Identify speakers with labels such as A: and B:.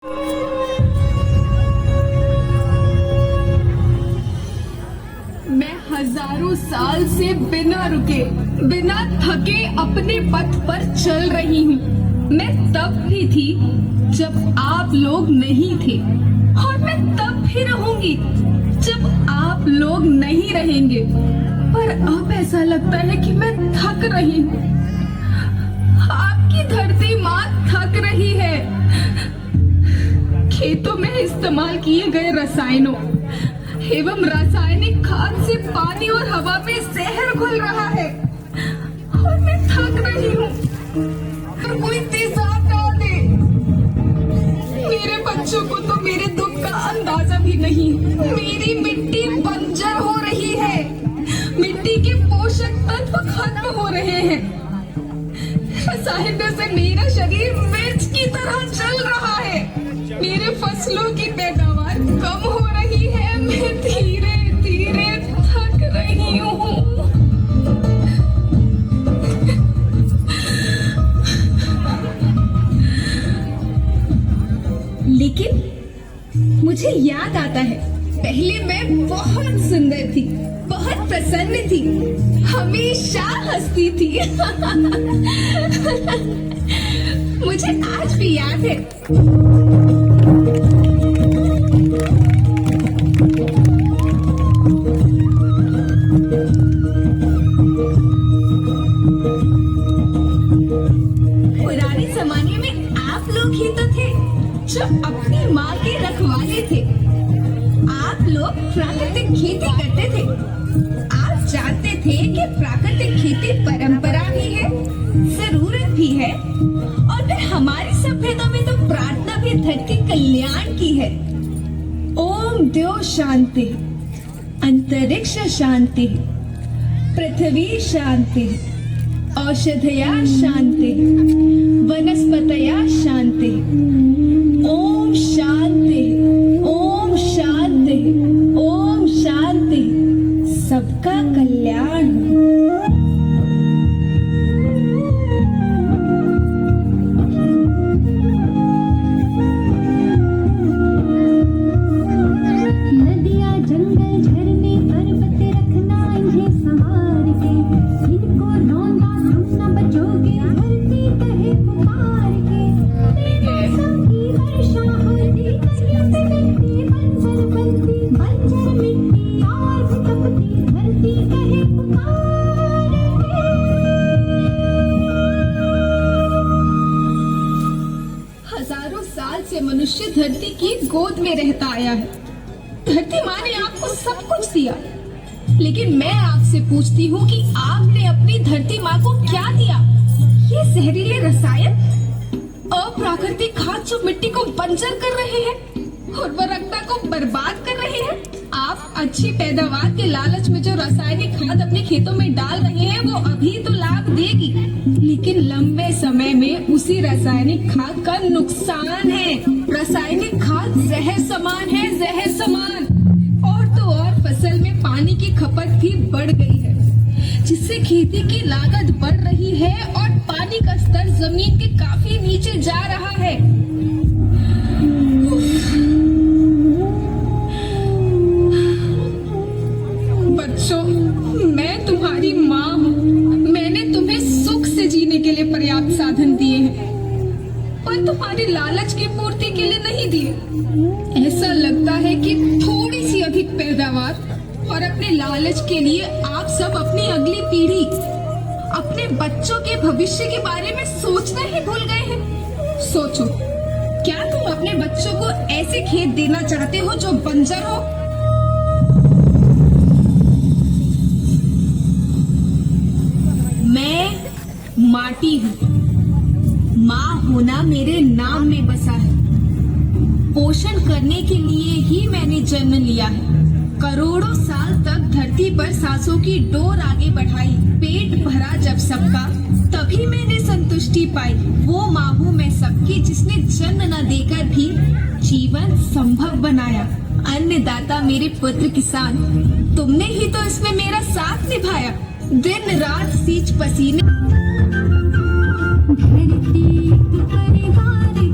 A: मैं हजारों साल से बिना रुके, बिना थके अपने पथ पर चल रही हूँ। मैं तब भी थी जब आप लोग नहीं थे, और मैं तब भी रहूंगी जब आप लोग नहीं रहेंगे। पर अब ऐसा लगता है कि मैं थक रही हूँ। आपकी धरती माँ थक रही है। खेतों में इस्तेमाल किए गए रसायनों एवं रासायनिक खाद से पानी और हवा में जहर घुल रहा है, और मैं थक रही हूँ। तो कोई तेजाब डाल दे। मेरे बच्चों को तो मेरे दुख का अंदाजा भी नहीं। मेरी मिट्टी बंजर हो रही है। मिट्टी के पोषक तत्व खत्म हो रहे हैं। रसायनों से मेरा शरीर मिर्च की तरह जल रहा है। मेरे फसलों की पैदावार कम हो रही है। मैं धीरे धीरे थक रही हूँ। लेकिन मुझे याद आता है, पहले मैं बहुत सुंदर थी, बहुत प्रसन्न थी, हमेशा हंसती थी। मुझे आज भी याद है। पुराने जमाने में आप लोग ही तो थे जो अपनी माँ के रखवाले थे। आप लोग प्राकृतिक खेती करते थे। आप जानते थे कि प्राकृतिक खेती परंपरा भी है, जरूरत भी है, और फिर हमारी सभ्यता में तो प्रार्थना भी धरती कल्याण की है। ओम द्यो शांति, अंतरिक्ष शांति, पृथ्वी शांति, औषधया शांति, वनस्पतया शांति। ओम शांति, ओम शांति, ओम शांति। सबका कल्याण हो। हजारों साल से मनुष्य धरती की गोद में रहता आया है। धरती माँ ने आपको सब कुछ दिया, लेकिन मैं आपसे पूछती हूँ कि आपने अपनी धरती माँ को क्या दिया? ये जहरीले रसायन, अप्राकृतिक खाद जो मिट्टी को बंजर कर रहे हैं, उर्वरकता को बर्बाद कर रहे हैं। आप अच्छी पैदावार के लालच में जो रासायनिक खाद अपने खेतों में डाल रहे हैं, वो अभी तो लाभ देगी, लेकिन लंबे समय में उसी रासायनिक खाद का नुकसान है। रासायनिक खाद जहर समान है, जहर समान। और तो और फसल में पानी की खपत भी बढ़ गई है, जिससे खेती की लागत बढ़ रही है और पानी का स्तर जमीन के काफी नीचे जा रहा है। बच्चों, मैं तुम्हारी माँ हूँ। मैंने तुम्हें सुख से जीने के लिए पर्याप्त साधन दिए हैं, पर तुम्हारी लालच की पूर्ति के लिए नहीं दिए। ऐसा लगता है कि थोड़ी सी अधिक पैदावार और अपने लालच के लिए आप सब अपनी अगली पीढ़ी, अपने बच्चों के भविष्य के बारे में सोचना ही भूल गए हैं। सोचो, क्या तुम अपने बच्चों को ऐसे खेत देना चाहते हो जो बंजर हो? मैं माटी हूँ। माँ होना मेरे नाम में बसा है। पोषण करने के लिए ही मैंने जन्म लिया है। करोड़ों साल तक धरती पर सांसों की डोर आगे बढ़ाई। पेट भरा जब सबका, तभी मैंने संतुष्टि पाई। वो माँ हूँ मैं सबकी, जिसने जन्म न देकर भी जीवन संभव बनाया। अन्नदाता मेरे पुत्र किसान, तुमने ही तो इसमें मेरा साथ निभाया। दिन रात सींच पसीने धरती करेगा रे